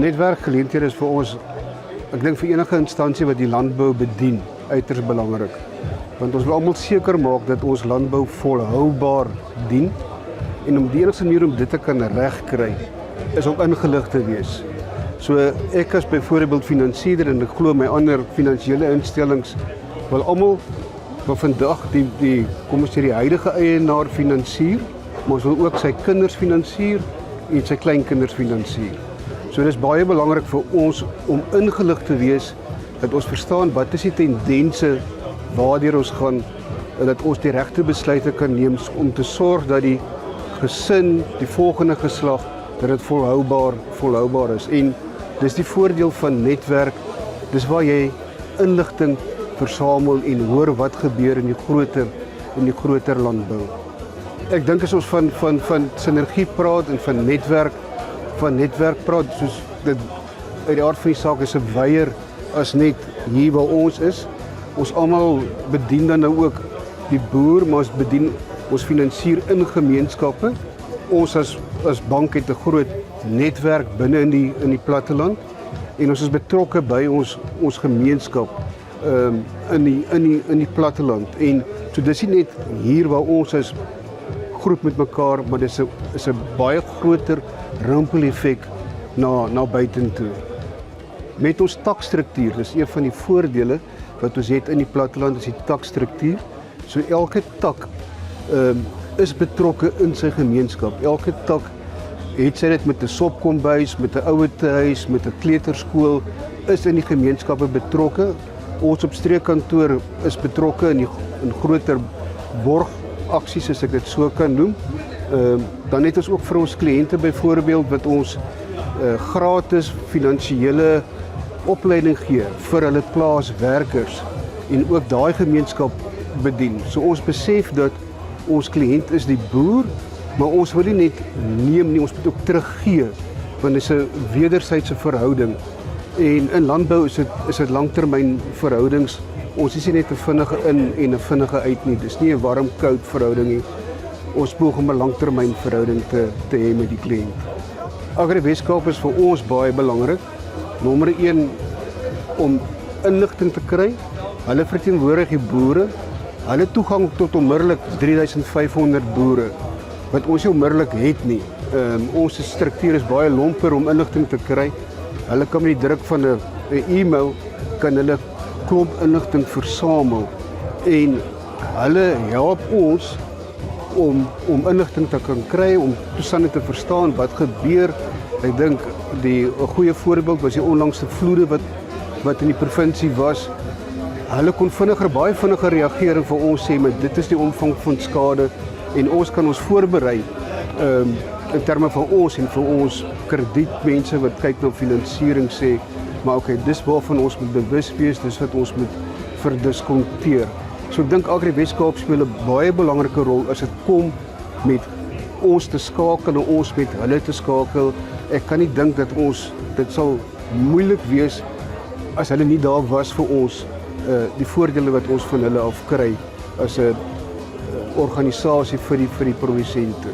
netwerkgeleenthede is vir ons, ek dink vir enige instansie wat die landbou bedien, uiters belangrik. Want ons wil almal seker maak dat ons landbou volhoubaar dien, en om die enigste manier om dit te kan regkry, is om ingelig te wees. So ek as byvoorbeeld finansierder, en ek glo my ander finansiële instellings, wil almal van vandag kom ons sê die huidige eienaar finansier, maar ons wil ook sy kinders finansier en sy kleinkinders finansier. So dit is baie belangrik vir ons om ingelig te wees, dat ons verstaan wat is die tendense waardeur ons gaan, en dat ons die regte besluite kan neem om te sorg dat die gesin, die volgende geslag, dat dit volhoubaar is. En dis die voordeel van netwerk, dis waar jy inligting versamel en hoor wat gebeur in die groter landbou. Ek dink as ons van sinergie praat en van netwerk praat, soos dit uit die aard van die saak is 'n wyeer as net hier waar ons is. Ons almal bedien dan nou ook die boer, maar ons finansier in gemeenskappe. Ons as bank het 'n groot netwerk binne in die platteland en ons is betrokke by ons gemeenskap in die platteland. En so dis nie net hier waar ons is groep met mekaar, maar dis is 'n baie groter rimpel-effek na buitentoe. Met ons takstruktuur, dis een van die voordele wat ons het in die platteland, is die takstruktuur. So elke tak is betrokke in sy gemeenskap. Elke tak het sy dit met 'n sopkombuis, met 'n ouetehuis, met 'n kleuterskool, is in die gemeenskappe betrokke. Ons op streekkantoor is betrokke in groter borgaksies, as ek dit so kan noem. Dan het ons ook vir ons kliënte byvoorbeeld wat ons gratis finansiële opleiding gee vir hulle plaaswerkers en ook daai gemeenskap bedien. So ons besef dat ons kliënt is die boer, maar ons wil nie net neem nie, ons moet ook teruggee, want dit is 'n wederwysige verhouding. En in landbou is dit langtermyn verhoudings. Ons is nie net 'n vinnige in en 'n vinnige uit nie. Dis nie 'n warm-koud verhouding nie. Ons poog om 'n langtermyn verhouding te hê met die kliënt. Agri Weskaap is vir ons baie belangrik. Nommer 1 om inligting te kry. Hulle verteenwoordig die boere. Hulle toegang tot onmiddellik 3500 boere wat ons nie onmiddellik het nie. Ons struktuur is baie lomper om inligting te kry. Hulle kan met die druk van 'n e-mail kan hulle klomp inligting versamel en hulle help ons om inligting te kan kry, om toestande te verstaan wat gebeur. Ek dink 'n goeie voorbeeld was die onlangse vloede wat in die provinsie was. Hulle kon baie vinniger reageer en vir ons sê, maar dit is die omvang van skade en ons kan ons voorberei in terme van ons en vir ons kredietmense wat kyk na finansiering sê, maar okay, dis waarvan ons moet bewus wees, dis wat ons moet verdiskonteer. So ek dink Agri Weskaap speel 'n baie belangrike rol as dit kom met ons te skakel en ons met hulle te skakel. Ek kan nie dink dat dit sal moeilik wees as hulle nie daar was vir ons, die voordele wat ons van hulle af kry as 'n organisasie vir die produsente.